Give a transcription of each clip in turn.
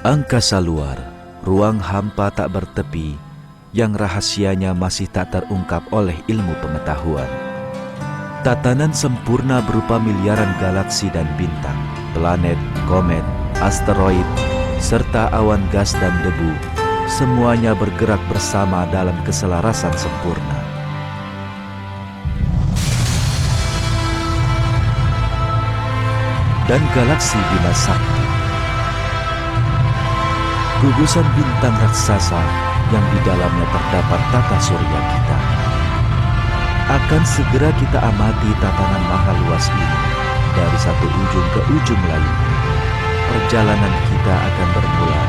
Angkasa luar, ruang hampa tak bertepi, yang rahasianya masih tak terungkap oleh ilmu pengetahuan. Tatanan sempurna berupa miliaran galaksi dan bintang, planet, komet, asteroid, serta awan gas dan debu, semuanya bergerak bersama dalam keselarasan sempurna. Dan galaksi Bima Sakti, gugusan bintang raksasa yang di dalamnya terdapat tata surya kita. Akan segera kita amati tatanan maha luas ini dari satu ujung ke ujung lain. Perjalanan kita akan bermula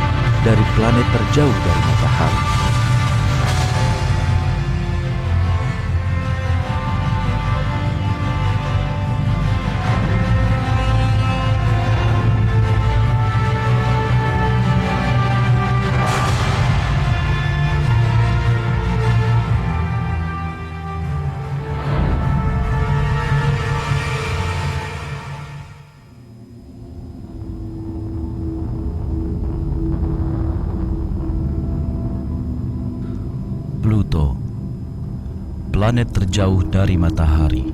dari planet terjauh dari matahari. Pluto, planet terjauh dari matahari.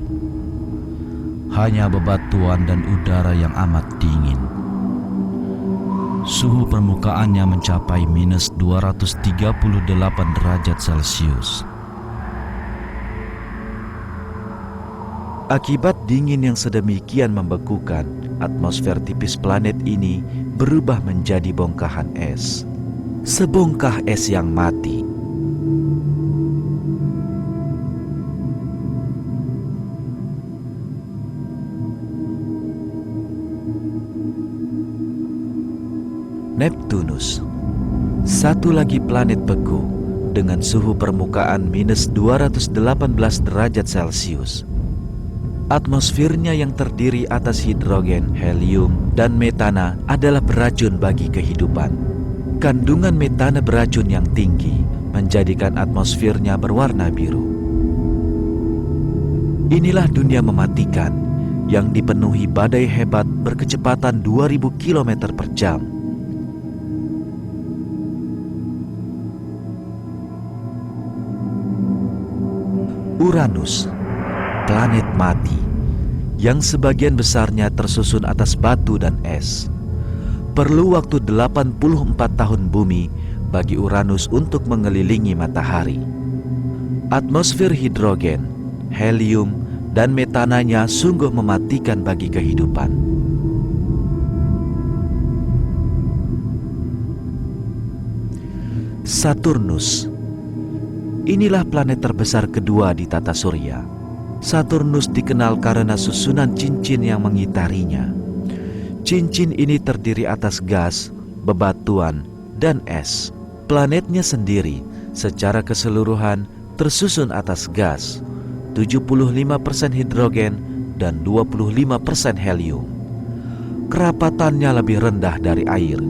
Hanya bebatuan dan udara yang amat dingin. Suhu permukaannya mencapai minus 238 derajat Celcius. Akibat dingin yang sedemikian membekukan, atmosfer tipis planet ini berubah menjadi bongkahan es. Sebongkah es yang mati. Neptunus, satu lagi planet beku dengan suhu permukaan minus 218 derajat Celcius. Atmosfernya yang terdiri atas hidrogen, helium, dan metana adalah beracun bagi kehidupan. Kandungan metana beracun yang tinggi menjadikan atmosfernya berwarna biru. Inilah dunia mematikan yang dipenuhi badai hebat berkecepatan 2000 km per jam. Uranus, planet mati, yang sebagian besarnya tersusun atas batu dan es. Perlu waktu 84 tahun bumi bagi Uranus untuk mengelilingi matahari. Atmosfer hidrogen, helium, dan metananya sungguh mematikan bagi kehidupan. Saturnus, inilah planet terbesar kedua di tata surya. Saturnus dikenal karena susunan cincin yang mengitarinya. Cincin ini terdiri atas gas, bebatuan, dan es. Planetnya sendiri secara keseluruhan tersusun atas gas, 75% hidrogen dan 25% helium. Kerapatannya lebih rendah dari air.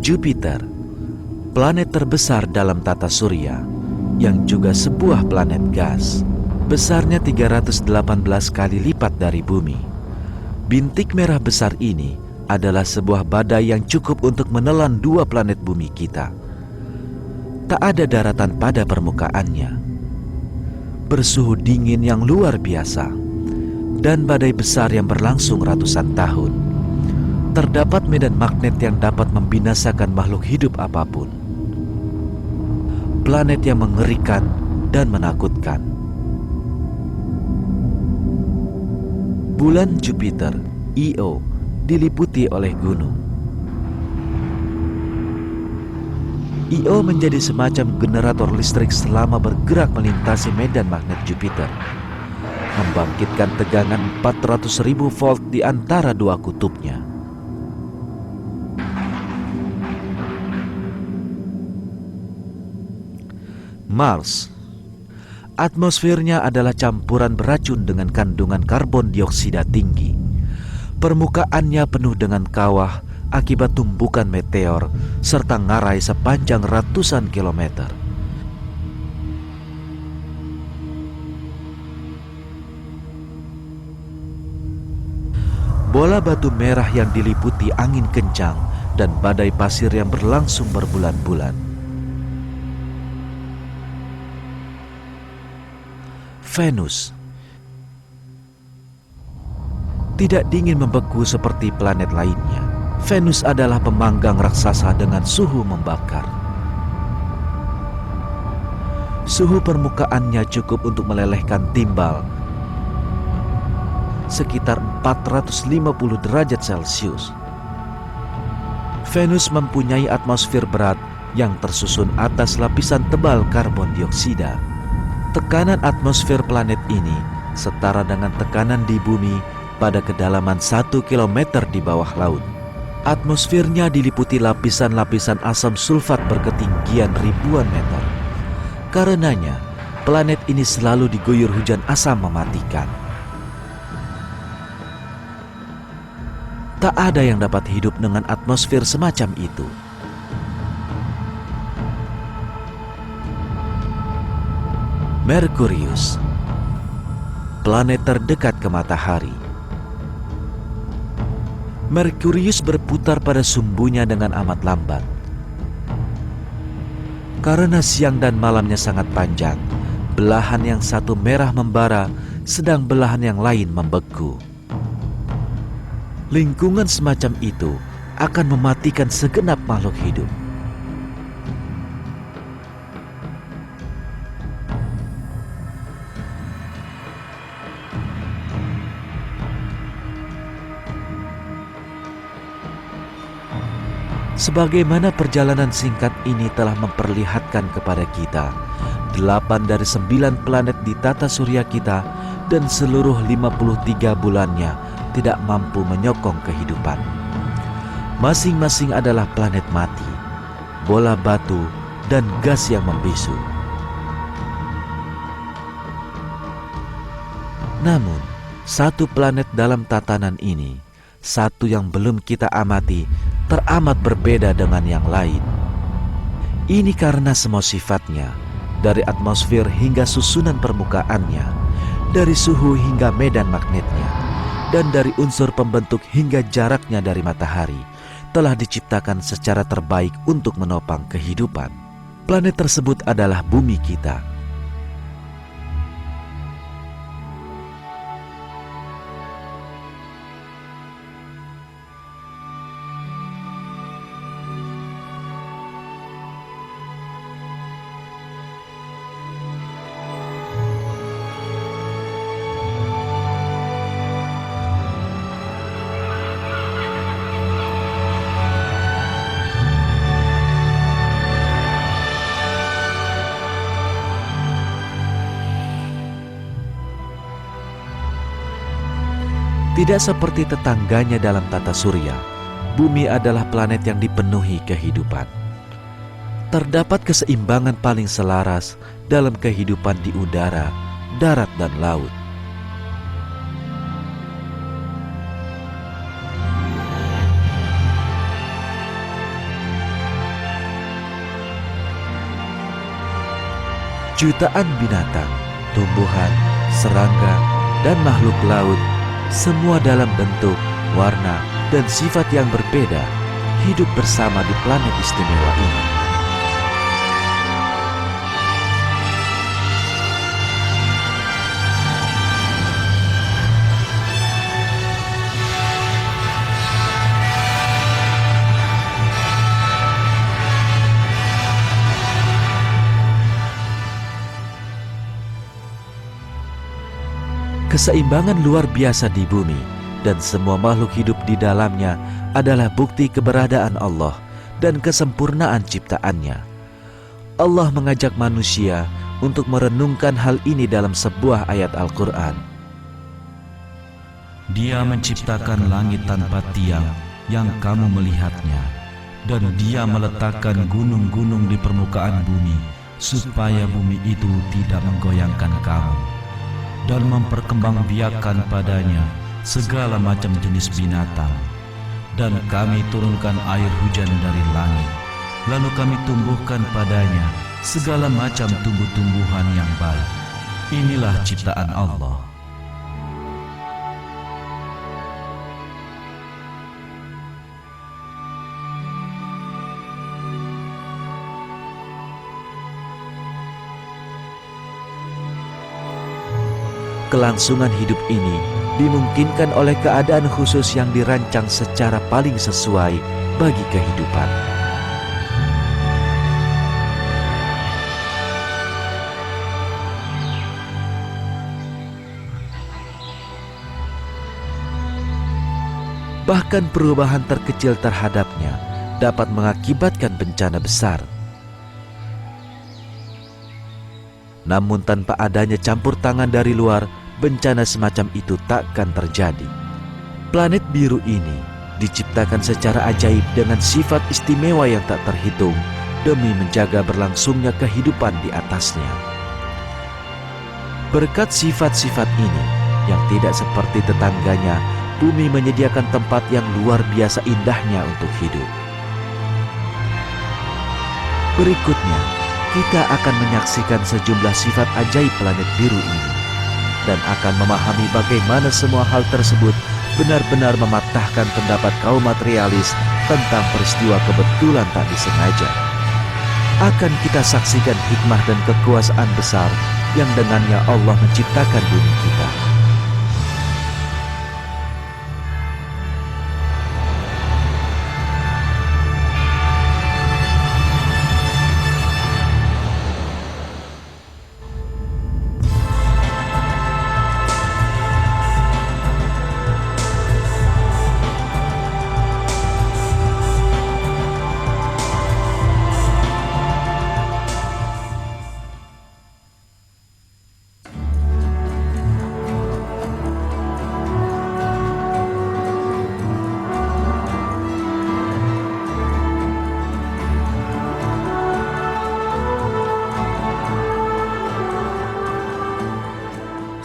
Jupiter, planet terbesar dalam tata surya, yang juga sebuah planet gas. Besarnya 318 kali lipat dari bumi. Bintik merah besar ini adalah sebuah badai yang cukup untuk menelan dua planet bumi kita. Tak ada daratan pada permukaannya. Bersuhu dingin yang luar biasa, dan badai besar yang berlangsung ratusan tahun. Terdapat medan magnet yang dapat membinasakan makhluk hidup apapun. Planet yang mengerikan dan menakutkan. Bulan Jupiter, Io, diliputi oleh gunung. Io menjadi semacam generator listrik selama bergerak melintasi medan magnet Jupiter, membangkitkan tegangan 400.000 volt di antara dua kutubnya. Mars, atmosfernya adalah campuran beracun dengan kandungan karbon dioksida tinggi. Permukaannya penuh dengan kawah akibat tumbukan meteor serta ngarai sepanjang ratusan kilometer. bola batu merah yang diliputi angin kencang, dan badai pasir yang berlangsung berbulan-bulan. Venus tidak dingin membeku seperti planet lainnya. Venus adalah pemanggang raksasa dengan suhu membakar. Suhu permukaannya cukup untuk melelehkan timbal sekitar 450 derajat Celcius. Venus mempunyai atmosfer berat yang tersusun atas lapisan tebal karbon dioksida. Tekanan atmosfer planet ini setara dengan tekanan di bumi pada kedalaman 1 km di bawah laut. Atmosfernya diliputi lapisan-lapisan asam sulfat berketinggian ribuan meter. Karenanya, planet ini selalu diguyur hujan asam mematikan. Tak ada yang dapat hidup dengan atmosfer semacam itu. Merkurius, planet terdekat ke matahari. Merkurius berputar pada sumbunya dengan amat lambat. Karena siang dan malamnya sangat panjang, belahan yang satu merah membara, sedang belahan yang lain membeku. Lingkungan semacam itu akan mematikan segenap makhluk hidup. Sebagaimana perjalanan singkat ini telah memperlihatkan kepada kita, 8 dari 9 planet di tata surya kita dan seluruh 53 bulannya tidak mampu menyokong kehidupan. Masing-masing adalah planet mati, bola batu, dan gas yang membisu. Namun, satu planet dalam tatanan ini, satu yang belum kita amati, teramat berbeda dengan yang lain. Ini karena semua sifatnya, dari atmosfer hingga susunan permukaannya, dari suhu hingga medan magnetnya, dan dari unsur pembentuk hingga jaraknya dari matahari, telah diciptakan secara terbaik untuk menopang kehidupan. Planet tersebut adalah bumi kita. Tidak seperti tetangganya dalam tata surya, bumi adalah planet yang dipenuhi kehidupan. Terdapat keseimbangan paling selaras dalam kehidupan di udara, darat, dan laut. Jutaan binatang, tumbuhan, serangga, dan makhluk laut, semua dalam bentuk, warna, dan sifat yang berbeda, hidup bersama di planet istimewa ini. Keseimbangan luar biasa di bumi dan semua makhluk hidup di dalamnya adalah bukti keberadaan Allah dan kesempurnaan ciptaannya. Allah mengajak manusia untuk merenungkan hal ini dalam sebuah ayat Al-Quran. Dia menciptakan langit tanpa tiang yang kamu melihatnya, dan Dia meletakkan gunung-gunung di permukaan bumi supaya bumi itu tidak menggoyangkan kamu, dan memperkembangbiakkan padanya segala macam jenis binatang. Dan kami turunkan air hujan dari langit, lalu kami tumbuhkan padanya segala macam tumbuh-tumbuhan yang baik. Inilah ciptaan Allah. Kelangsungan hidup ini dimungkinkan oleh keadaan khusus yang dirancang secara paling sesuai bagi kehidupan. Bahkan perubahan terkecil terhadapnya dapat mengakibatkan bencana besar. Namun tanpa adanya campur tangan dari luar, bencana semacam itu takkan terjadi. Planet biru ini diciptakan secara ajaib dengan sifat istimewa yang tak terhitung demi menjaga berlangsungnya kehidupan di atasnya. Berkat sifat-sifat ini yang tidak seperti tetangganya, bumi menyediakan tempat yang luar biasa indahnya untuk hidup. Berikutnya, kita akan menyaksikan sejumlah sifat ajaib planet biru ini dan akan memahami bagaimana semua hal tersebut benar-benar mematahkan pendapat kaum materialis tentang peristiwa kebetulan tak disengaja. Akan kita saksikan hikmah dan kekuasaan besar yang dengannya Allah menciptakan bumi kita.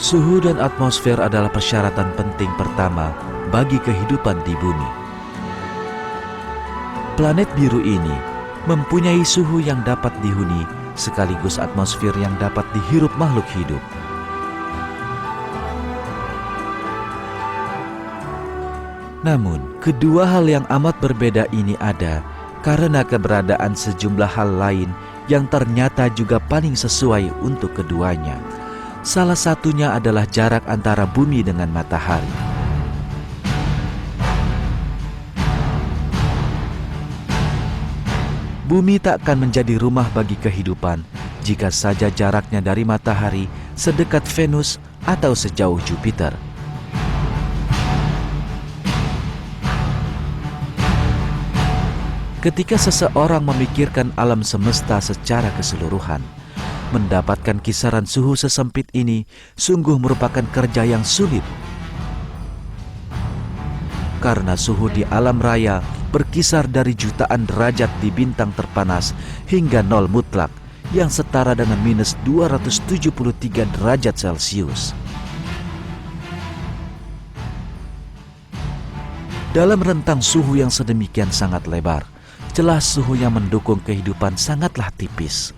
Suhu dan atmosfer adalah persyaratan penting pertama bagi kehidupan di bumi. Planet biru ini mempunyai suhu yang dapat dihuni sekaligus atmosfer yang dapat dihirup makhluk hidup. Namun, kedua hal yang amat berbeda ini ada karena keberadaan sejumlah hal lain yang ternyata juga paling sesuai untuk keduanya. Salah satunya adalah jarak antara bumi dengan matahari. Bumi takkan menjadi rumah bagi kehidupan jika saja jaraknya dari matahari sedekat Venus atau sejauh Jupiter. Ketika seseorang memikirkan alam semesta secara keseluruhan, mendapatkan kisaran suhu sesempit ini sungguh merupakan kerja yang sulit. Karena suhu di alam raya berkisar dari jutaan derajat di bintang terpanas hingga nol mutlak yang setara dengan minus 273 derajat Celcius. Dalam rentang suhu yang sedemikian sangat lebar, jelas suhu yang mendukung kehidupan sangatlah tipis.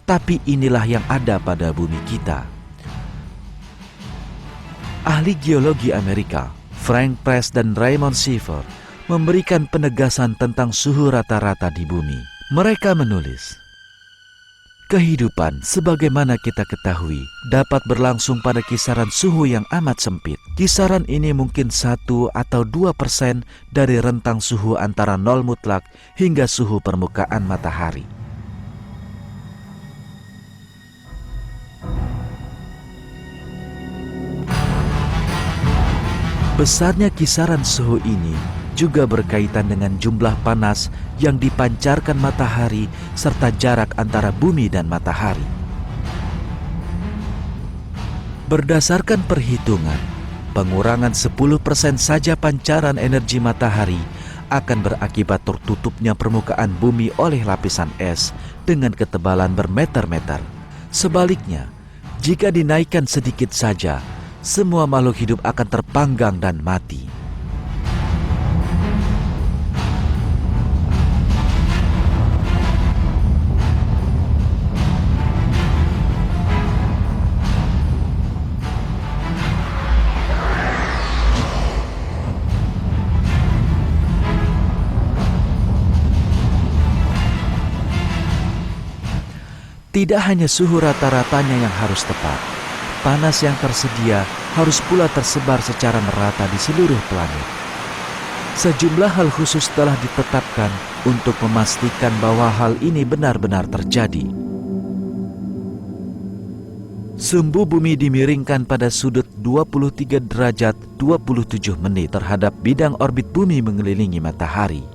Tapi inilah yang ada pada bumi kita. Ahli geologi Amerika, Frank Press dan Raymond Schaefer, memberikan penegasan tentang suhu rata-rata di bumi. Mereka menulis, kehidupan sebagaimana kita ketahui dapat berlangsung pada kisaran suhu yang amat sempit. Kisaran ini mungkin 1 atau 2% dari rentang suhu antara nol mutlak hingga suhu permukaan matahari. Besarnya kisaran suhu ini juga berkaitan dengan jumlah panas yang dipancarkan matahari serta jarak antara bumi dan matahari. Berdasarkan perhitungan, pengurangan 10% saja pancaran energi matahari akan berakibat tertutupnya permukaan bumi oleh lapisan es dengan ketebalan bermeter-meter. Sebaliknya, jika dinaikkan sedikit saja, semua makhluk hidup akan terpanggang dan mati. Tidak hanya suhu rata-ratanya yang harus tepat, panas yang tersedia harus pula tersebar secara merata di seluruh planet. Sejumlah hal khusus telah ditetapkan untuk memastikan bahwa hal ini benar-benar terjadi. Sumbu bumi dimiringkan pada sudut 23 derajat 27 menit terhadap bidang orbit bumi mengelilingi matahari.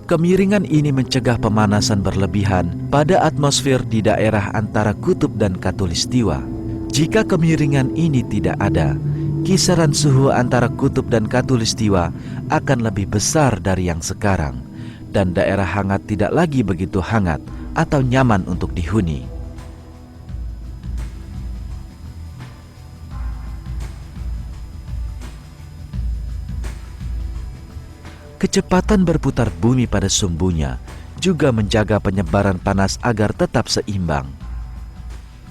Kemiringan ini mencegah pemanasan berlebihan pada atmosfer di daerah antara kutub dan khatulistiwa. Jika kemiringan ini tidak ada, kisaran suhu antara kutub dan khatulistiwa akan lebih besar dari yang sekarang, dan daerah hangat tidak lagi begitu hangat atau nyaman untuk dihuni. Kecepatan berputar bumi pada sumbunya juga menjaga penyebaran panas agar tetap seimbang.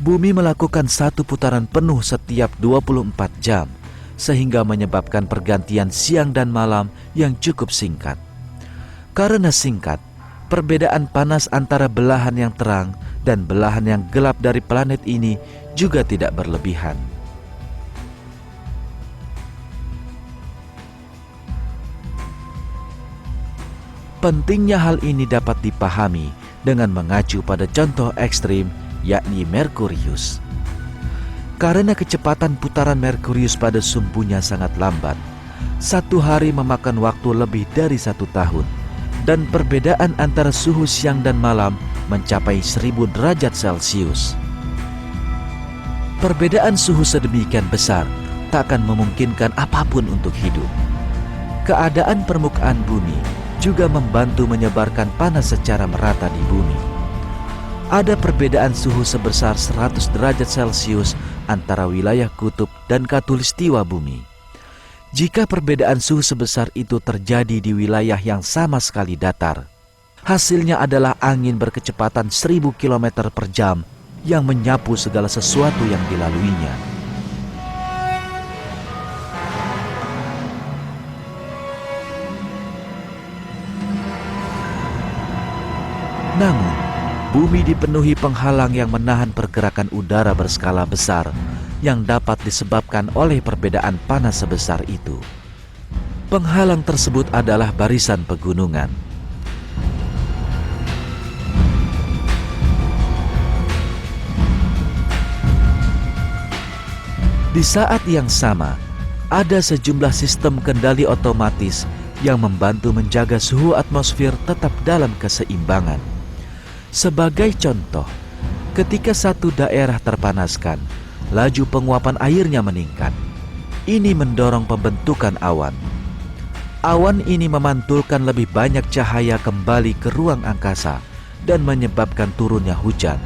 Bumi melakukan satu putaran penuh setiap 24 jam, sehingga menyebabkan pergantian siang dan malam yang cukup singkat. Karena singkat, perbedaan panas antara belahan yang terang dan belahan yang gelap dari planet ini juga tidak berlebihan. Pentingnya hal ini dapat dipahami dengan mengacu pada contoh ekstrim, yakni Merkurius. Karena kecepatan putaran Merkurius pada sumbunya sangat lambat, satu hari memakan waktu lebih dari 1 tahun, dan perbedaan antara suhu siang dan malam mencapai 1000 derajat Celcius. Perbedaan suhu sedemikian besar tak akan memungkinkan apapun untuk hidup. Keadaan permukaan bumi juga membantu menyebarkan panas secara merata di bumi. Ada perbedaan suhu sebesar 100 derajat Celcius antara wilayah kutub dan khatulistiwa bumi. Jika perbedaan suhu sebesar itu terjadi di wilayah yang sama sekali datar, hasilnya adalah angin berkecepatan 1000 km per jam yang menyapu segala sesuatu yang dilaluinya. Namun, bumi dipenuhi penghalang yang menahan pergerakan udara berskala besar yang dapat disebabkan oleh perbedaan panas sebesar itu. Penghalang tersebut adalah barisan pegunungan. Di saat yang sama, ada sejumlah sistem kendali otomatis yang membantu menjaga suhu atmosfer tetap dalam keseimbangan. Sebagai contoh, ketika satu daerah terpanaskan, laju penguapan airnya meningkat. Ini mendorong pembentukan awan. Awan ini memantulkan lebih banyak cahaya kembali ke ruang angkasa dan menyebabkan turunnya hujan.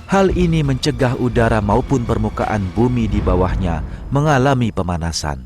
Hal ini mencegah udara maupun permukaan bumi di bawahnya mengalami pemanasan.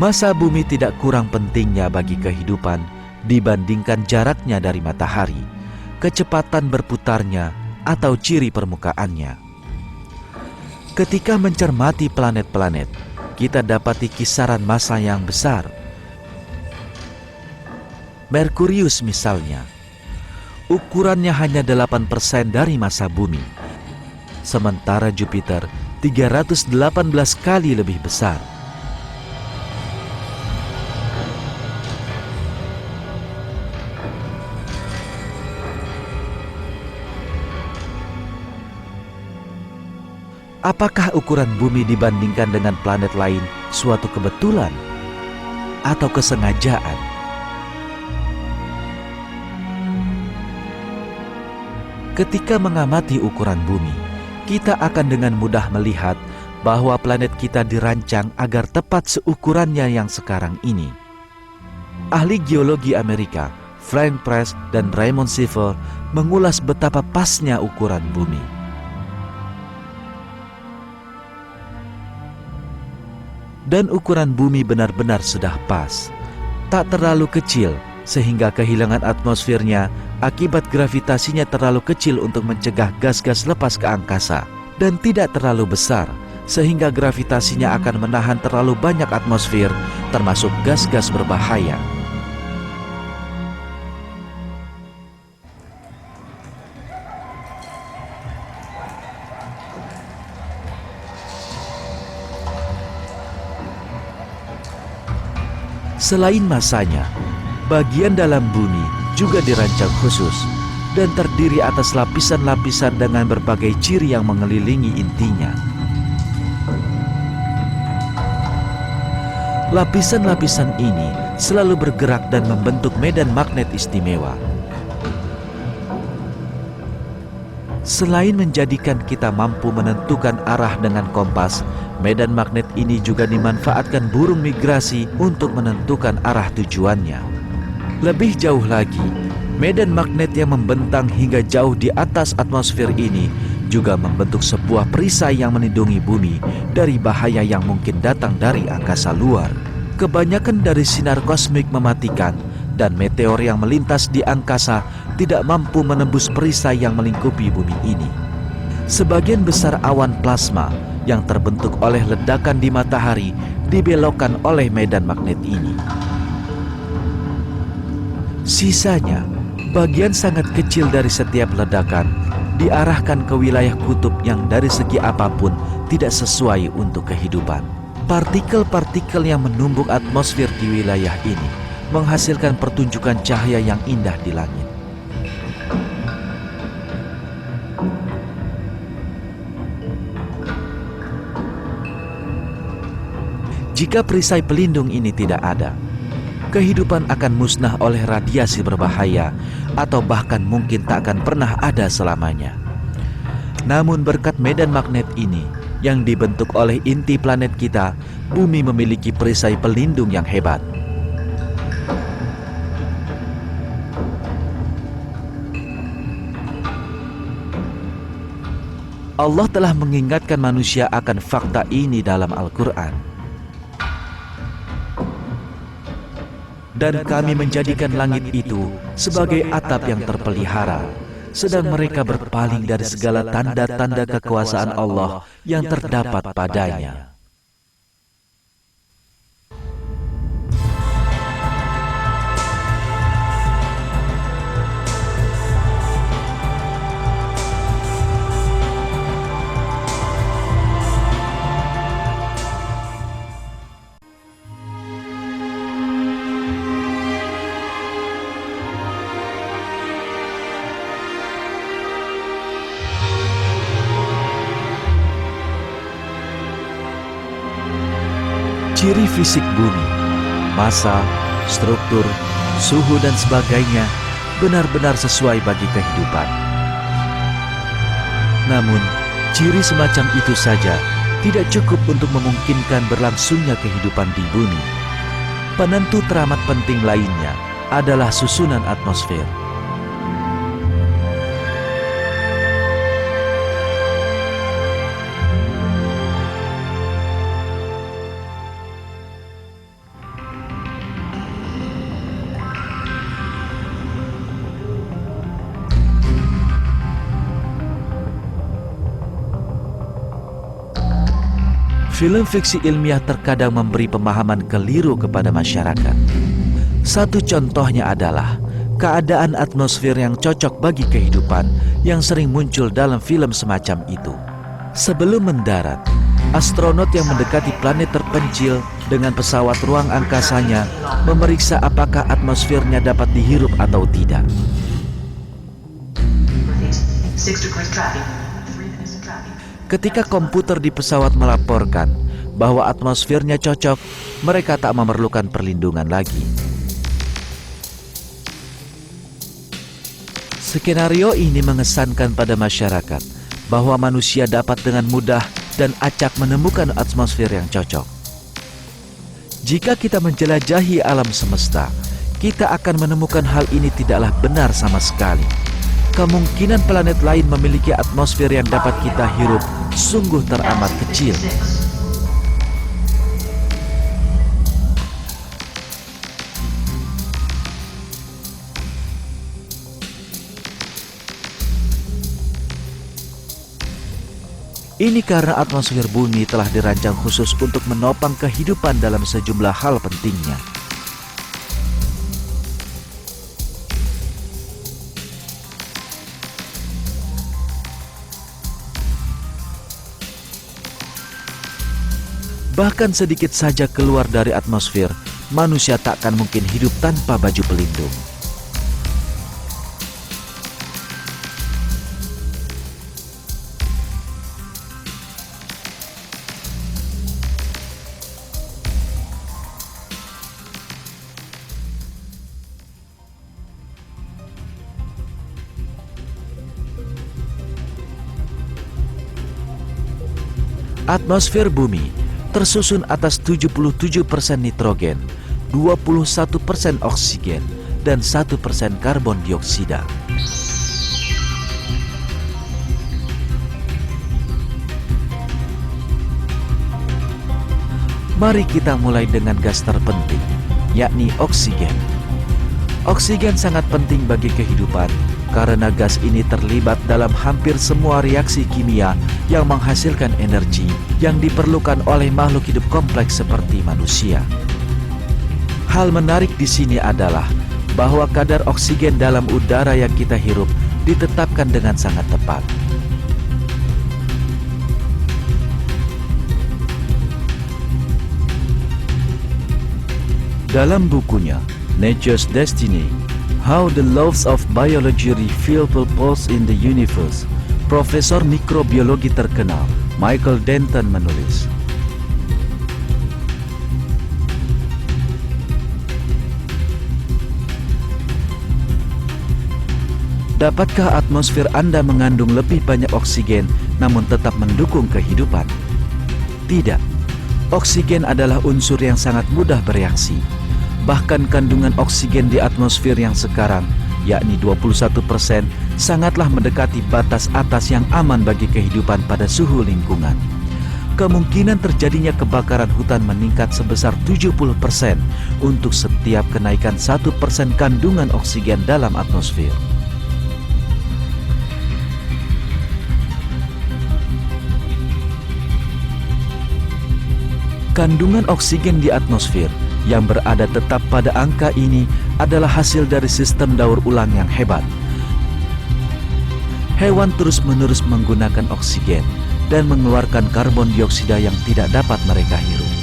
Masa bumi tidak kurang pentingnya bagi kehidupan dibandingkan jaraknya dari matahari, kecepatan berputarnya, atau ciri permukaannya. Ketika mencermati planet-planet, kita dapati kisaran massa yang besar. Merkurius misalnya, ukurannya hanya 8% dari massa bumi, sementara Jupiter 318 kali lebih besar. Apakah ukuran bumi dibandingkan dengan planet lain suatu kebetulan atau kesengajaan? Ketika mengamati ukuran bumi, kita akan dengan mudah melihat bahwa planet kita dirancang agar tepat seukurannya yang sekarang ini. Ahli geologi Amerika, Frank Press dan Raymond Schiffel mengulas betapa pasnya ukuran bumi. Dan ukuran bumi benar-benar sudah pas, tak terlalu kecil sehingga kehilangan atmosfernya akibat gravitasinya terlalu kecil untuk mencegah gas-gas lepas ke angkasa, dan tidak terlalu besar sehingga gravitasinya akan menahan terlalu banyak atmosfer termasuk gas-gas berbahaya. Selain masanya, bagian dalam bumi juga dirancang khusus dan terdiri atas lapisan-lapisan dengan berbagai ciri yang mengelilingi intinya. Lapisan-lapisan ini selalu bergerak dan membentuk medan magnet istimewa. Selain menjadikan kita mampu menentukan arah dengan kompas, medan magnet ini juga dimanfaatkan burung migrasi untuk menentukan arah tujuannya. Lebih jauh lagi, medan magnet yang membentang hingga jauh di atas atmosfer ini juga membentuk sebuah perisai yang melindungi bumi dari bahaya yang mungkin datang dari angkasa luar. Kebanyakan dari sinar kosmik mematikan, dan meteor yang melintas di angkasa tidak mampu menembus perisai yang melingkupi bumi ini. Sebagian besar awan plasma yang terbentuk oleh ledakan di matahari dibelokkan oleh medan magnet ini. Sisanya, bagian sangat kecil dari setiap ledakan diarahkan ke wilayah kutub yang dari segi apapun tidak sesuai untuk kehidupan. Partikel-partikel yang menumbuk atmosfer di wilayah ini menghasilkan pertunjukan cahaya yang indah di langit. Jika perisai pelindung ini tidak ada, kehidupan akan musnah oleh radiasi berbahaya atau bahkan mungkin tak akan pernah ada selamanya. Namun berkat medan magnet ini yang dibentuk oleh inti planet kita, bumi memiliki perisai pelindung yang hebat. Allah telah mengingatkan manusia akan fakta ini dalam Al-Quran. Dan kami menjadikan langit itu sebagai atap yang terpelihara, sedang mereka berpaling dari segala tanda-tanda kekuasaan Allah yang terdapat padanya. Ciri fisik bumi, massa, struktur, suhu dan sebagainya benar-benar sesuai bagi kehidupan. Namun, ciri semacam itu saja tidak cukup untuk memungkinkan berlangsungnya kehidupan di bumi. Penentu teramat penting lainnya adalah susunan atmosfer. Film fiksi ilmiah terkadang memberi pemahaman keliru kepada masyarakat. Satu contohnya adalah keadaan atmosfer yang cocok bagi kehidupan yang sering muncul dalam film semacam itu. Sebelum mendarat, astronot yang mendekati planet terpencil dengan pesawat ruang angkasanya memeriksa apakah atmosfernya dapat dihirup atau tidak. Ketika komputer di pesawat melaporkan bahwa atmosfernya cocok, mereka tak memerlukan perlindungan lagi. Skenario ini mengesankan pada masyarakat bahwa manusia dapat dengan mudah dan acak menemukan atmosfer yang cocok. Jika kita menjelajahi alam semesta, kita akan menemukan hal ini tidaklah benar sama sekali. Kemungkinan planet lain memiliki atmosfer yang dapat kita hirup sungguh teramat kecil. Ini karena atmosfer bumi telah dirancang khusus untuk menopang kehidupan dalam sejumlah hal pentingnya. Bahkan sedikit saja keluar dari atmosfer, manusia tak akan mungkin hidup tanpa baju pelindung. Atmosfer bumi tersusun atas 77% nitrogen, 21% oksigen, dan 1% karbon dioksida. Mari kita mulai dengan gas terpenting, yakni oksigen. Oksigen sangat penting bagi kehidupan karena gas ini terlibat dalam hampir semua reaksi kimia yang menghasilkan energi yang diperlukan oleh makhluk hidup kompleks seperti manusia. Hal menarik di sini adalah bahwa kadar oksigen dalam udara yang kita hirup ditetapkan dengan sangat tepat. Dalam bukunya Nature's Destiny, How the Laws of Biology Reveal Purpose in the Universe, Profesor mikrobiologi terkenal Michael Denton menulis, dapatkah atmosfer Anda mengandung lebih banyak oksigen namun tetap mendukung kehidupan? Tidak. Oksigen adalah unsur yang sangat mudah bereaksi. Bahkan kandungan oksigen di atmosfer yang sekarang, yakni 21%, sangatlah mendekati batas atas yang aman bagi kehidupan pada suhu lingkungan. Kemungkinan terjadinya kebakaran hutan meningkat sebesar 70% untuk setiap kenaikan 1% kandungan oksigen dalam atmosfer. Kandungan oksigen di atmosfer yang berada tetap pada angka ini adalah hasil dari sistem daur ulang yang hebat. Hewan terus-menerus menggunakan oksigen dan mengeluarkan karbon dioksida yang tidak dapat mereka hirup.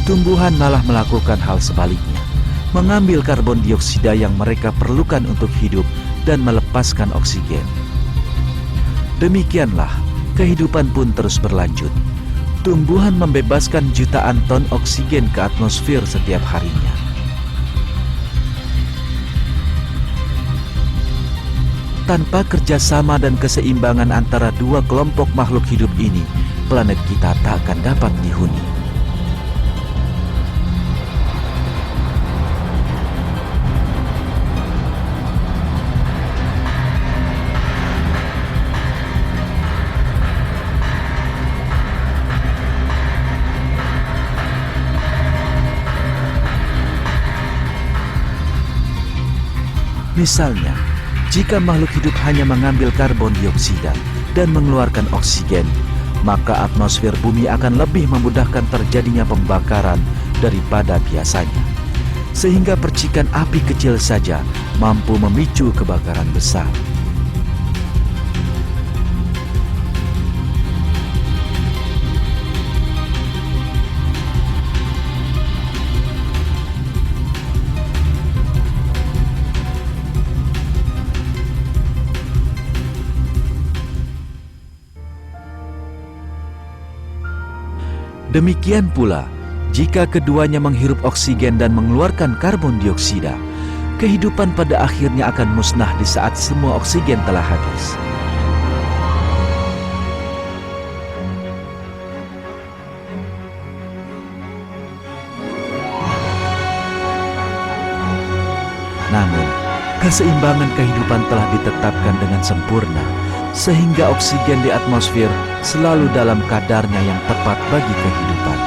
Tumbuhan malah melakukan hal sebaliknya, mengambil karbon dioksida yang mereka perlukan untuk hidup dan melepaskan oksigen. Demikianlah, kehidupan pun terus berlanjut. Tumbuhan membebaskan jutaan ton oksigen ke atmosfer setiap harinya. Tanpa kerjasama dan keseimbangan antara dua kelompok makhluk hidup ini, planet kita tak akan dapat dihuni. Misalnya, jika makhluk hidup hanya mengambil karbon dioksida dan mengeluarkan oksigen, maka atmosfer bumi akan lebih memudahkan terjadinya pembakaran daripada biasanya. Sehingga percikan api kecil saja mampu memicu kebakaran besar. Demikian pula, jika keduanya menghirup oksigen dan mengeluarkan karbon dioksida, kehidupan pada akhirnya akan musnah di saat semua oksigen telah habis. Namun, keseimbangan kehidupan telah ditetapkan dengan sempurna, sehingga oksigen di atmosfer selalu dalam kadarnya yang tepat bagi kehidupan.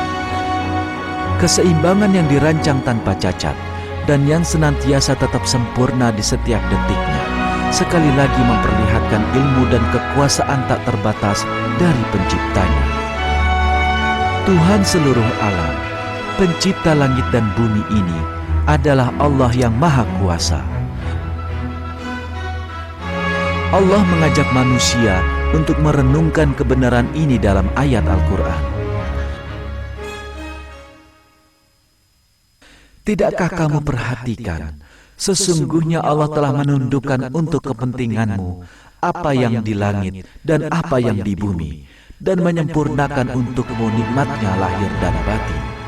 Keseimbangan yang dirancang tanpa cacat dan yang senantiasa tetap sempurna di setiap detiknya, sekali lagi memperlihatkan ilmu dan kekuasaan tak terbatas dari Penciptanya. Tuhan seluruh alam, Pencipta langit dan bumi ini adalah Allah yang Maha Kuasa. Allah mengajak manusia untuk merenungkan kebenaran ini dalam ayat Al-Quran. Tidakkah kamu perhatikan, sesungguhnya Allah telah menundukkan untuk kepentinganmu apa yang di langit dan apa yang di bumi, dan menyempurnakan untukmu nikmat-Nya lahir dan batin.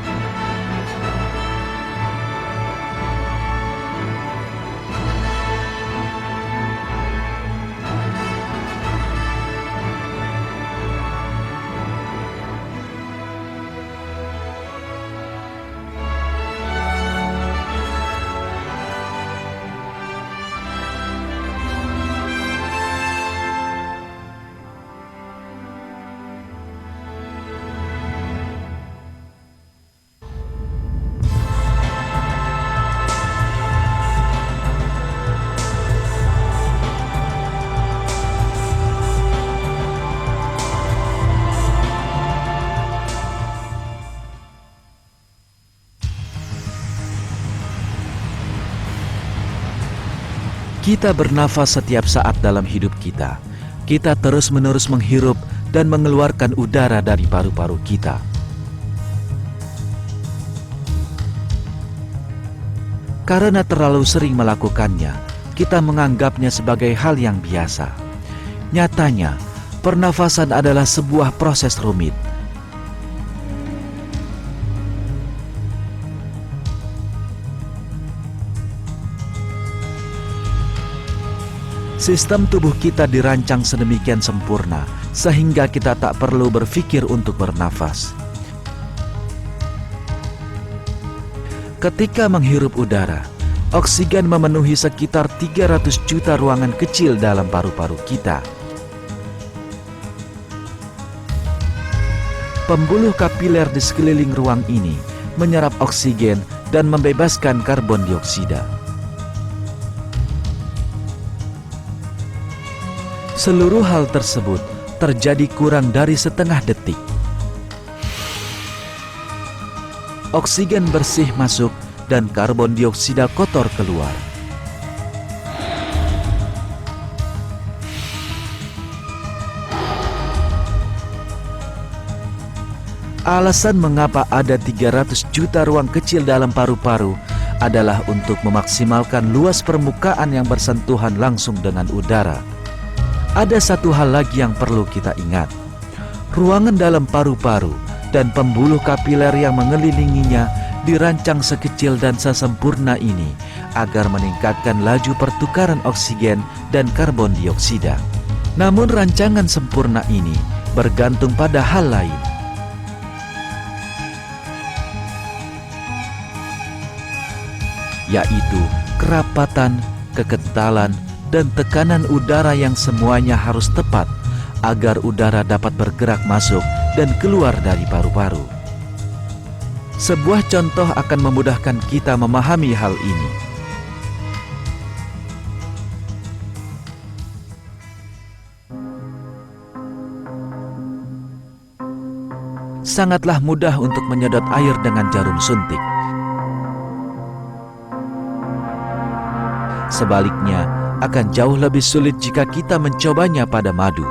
Kita bernafas setiap saat dalam hidup kita. Kita terus-menerus menghirup dan mengeluarkan udara dari paru-paru kita. Karena terlalu sering melakukannya, kita menganggapnya sebagai hal yang biasa. Nyatanya, pernafasan adalah sebuah proses rumit. Sistem tubuh kita dirancang sedemikian sempurna, sehingga kita tak perlu berpikir untuk bernafas. Ketika menghirup udara, oksigen memenuhi sekitar 300 juta ruangan kecil dalam paru-paru kita. Pembuluh kapiler di sekeliling ruang ini menyerap oksigen dan membebaskan karbon dioksida. Seluruh hal tersebut terjadi kurang dari setengah detik. Oksigen bersih masuk dan karbon dioksida kotor keluar. Alasan mengapa ada 300 juta ruang kecil dalam paru-paru adalah untuk memaksimalkan luas permukaan yang bersentuhan langsung dengan udara. Ada satu hal lagi yang perlu kita ingat. Ruangan dalam paru-paru dan pembuluh kapiler yang mengelilinginya dirancang sekecil dan sesempurna ini agar meningkatkan laju pertukaran oksigen dan karbon dioksida. Namun rancangan sempurna ini bergantung pada hal lain. Yaitu kerapatan, kekentalan, dan tekanan udara yang semuanya harus tepat agar udara dapat bergerak masuk dan keluar dari paru-paru. Sebuah contoh akan memudahkan kita memahami hal ini. Sangatlah mudah untuk menyedot air dengan jarum suntik. Sebaliknya, akan jauh lebih sulit jika kita mencobanya pada madu.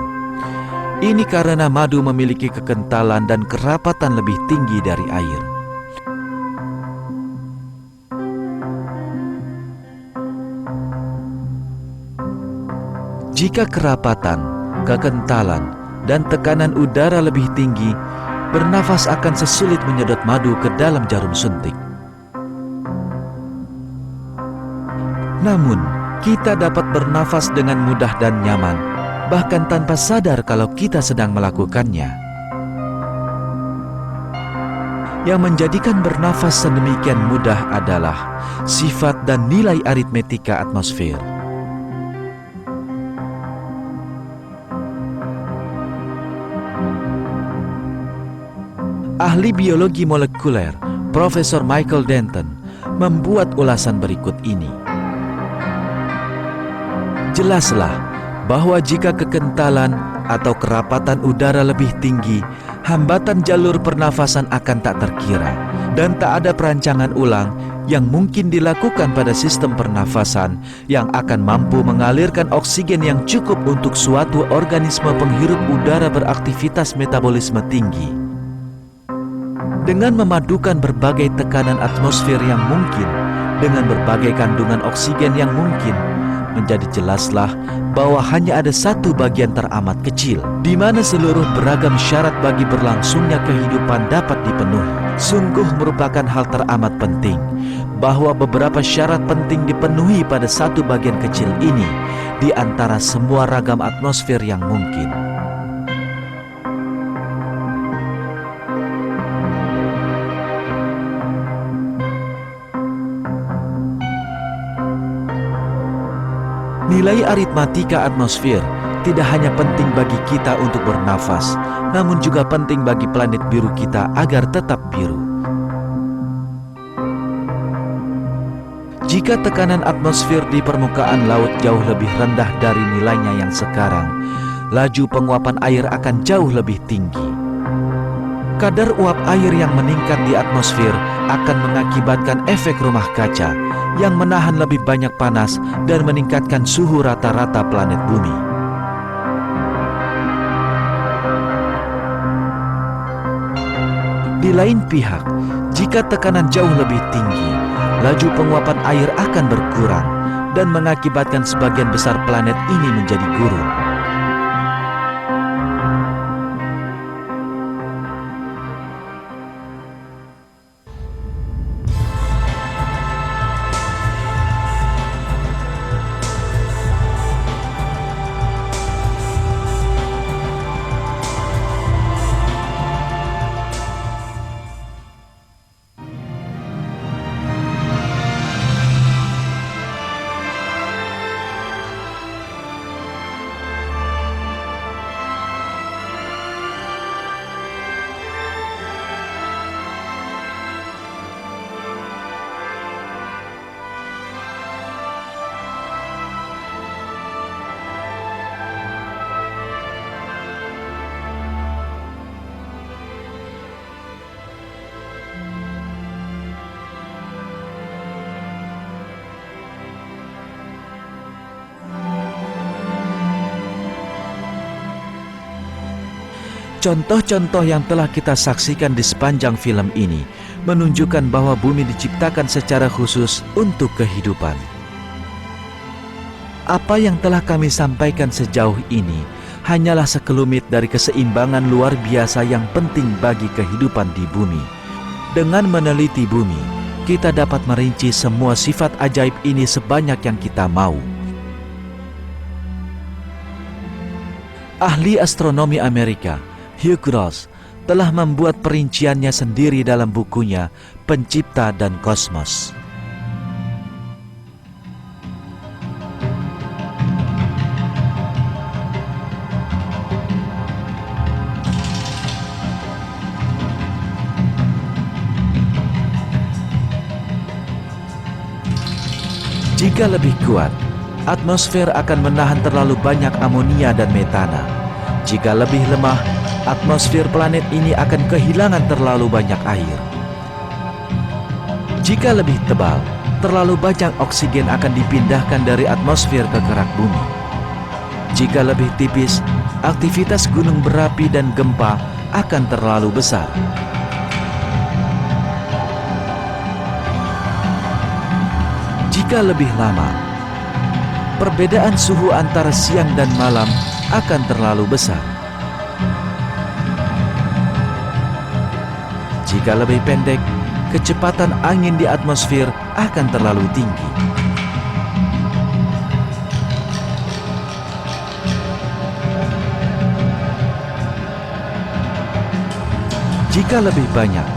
Ini karena madu memiliki kekentalan dan kerapatan lebih tinggi dari air. Jika kerapatan, kekentalan, dan tekanan udara lebih tinggi, bernafas akan sesulit menyedot madu ke dalam jarum suntik. Namun, kita dapat bernafas dengan mudah dan nyaman, bahkan tanpa sadar kalau kita sedang melakukannya. Yang menjadikan bernafas sedemikian mudah adalah sifat dan nilai aritmetika atmosfer. Ahli biologi molekuler, Profesor Michael Denton, membuat ulasan berikut ini. Jelaslah bahwa jika kekentalan atau kerapatan udara lebih tinggi, hambatan jalur pernafasan akan tak terkira dan tak ada perancangan ulang yang mungkin dilakukan pada sistem pernafasan yang akan mampu mengalirkan oksigen yang cukup untuk suatu organisme penghirup udara beraktivitas metabolisme tinggi. Dengan memadukan berbagai tekanan atmosfer yang mungkin dengan berbagai kandungan oksigen yang mungkin, menjadi jelaslah bahwa hanya ada satu bagian teramat kecil di mana seluruh beragam syarat bagi berlangsungnya kehidupan dapat dipenuhi. Sungguh merupakan hal teramat penting bahwa beberapa syarat penting dipenuhi pada satu bagian kecil ini di antara semua ragam atmosfer yang mungkin. Nilai aritmatika atmosfer tidak hanya penting bagi kita untuk bernafas, namun juga penting bagi planet biru kita agar tetap biru. Jika tekanan atmosfer di permukaan laut jauh lebih rendah dari nilainya yang sekarang, laju penguapan air akan jauh lebih tinggi. Kadar uap air yang meningkat di atmosfer akan mengakibatkan efek rumah kaca yang menahan lebih banyak panas dan meningkatkan suhu rata-rata planet bumi. Di lain pihak, jika tekanan jauh lebih tinggi, laju penguapan air akan berkurang dan mengakibatkan sebagian besar planet ini menjadi gurun. Contoh-contoh yang telah kita saksikan di sepanjang film ini menunjukkan bahwa bumi diciptakan secara khusus untuk kehidupan. Apa yang telah kami sampaikan sejauh ini hanyalah sekelumit dari keseimbangan luar biasa yang penting bagi kehidupan di bumi. Dengan meneliti bumi, kita dapat merinci semua sifat ajaib ini sebanyak yang kita mau. Ahli astronomi Amerika Hugh Gross telah membuat perinciannya sendiri dalam bukunya Pencipta dan Kosmos. Jika lebih kuat, atmosfer akan menahan terlalu banyak amonia dan metana. Jika lebih lemah, atmosfer planet ini akan kehilangan terlalu banyak air. Jika lebih tebal, terlalu banyak oksigen akan dipindahkan dari atmosfer ke kerak bumi. Jika lebih tipis, aktivitas gunung berapi dan gempa akan terlalu besar. Jika lebih lama, perbedaan suhu antara siang dan malam akan terlalu besar. Jika lebih pendek, kecepatan angin di atmosfer akan terlalu tinggi. Jika lebih banyak,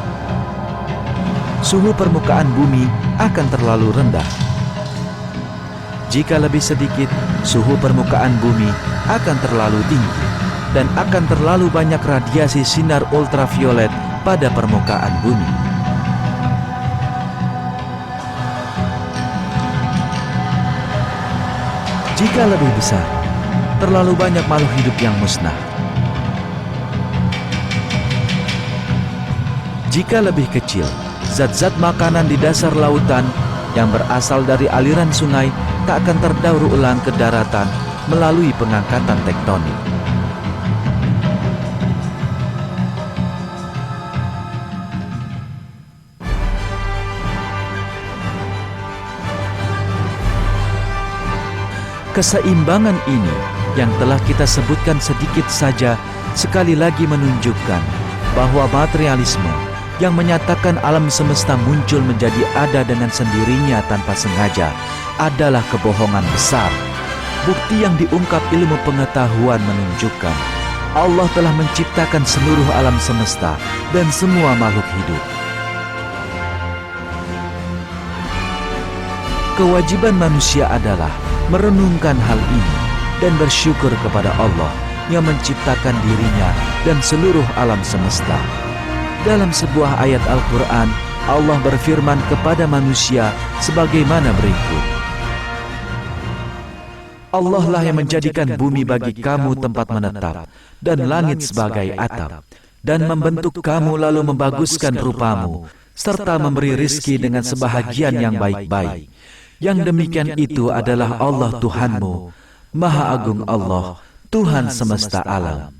suhu permukaan bumi akan terlalu rendah. Jika lebih sedikit, suhu permukaan bumi akan terlalu tinggi dan akan terlalu banyak radiasi sinar ultraviolet pada permukaan bumi. Jika lebih besar, terlalu banyak makhluk hidup yang musnah. Jika lebih kecil, zat-zat makanan di dasar lautan yang berasal dari aliran sungai tak akan terdaur ulang ke daratan melalui pengangkatan tektonik. Keseimbangan ini yang telah kita sebutkan sedikit saja sekali lagi menunjukkan bahwa materialisme yang menyatakan alam semesta muncul menjadi ada dengan sendirinya tanpa sengaja adalah kebohongan besar. Bukti yang diungkap ilmu pengetahuan menunjukkan Allah telah menciptakan seluruh alam semesta dan semua makhluk hidup. Kewajiban manusia adalah merenungkan hal ini dan bersyukur kepada Allah yang menciptakan dirinya dan seluruh alam semesta. Dalam sebuah ayat Al-Quran, Allah berfirman kepada manusia sebagaimana berikut. Allah lah yang menjadikan bumi bagi kamu tempat menetap dan langit sebagai atap, dan membentuk kamu lalu membaguskan rupamu, serta memberi rizki dengan sebahagian yang baik-baik. Yang demikian itu adalah Allah Tuhanmu, Maha Agung Allah, Tuhan semesta alam.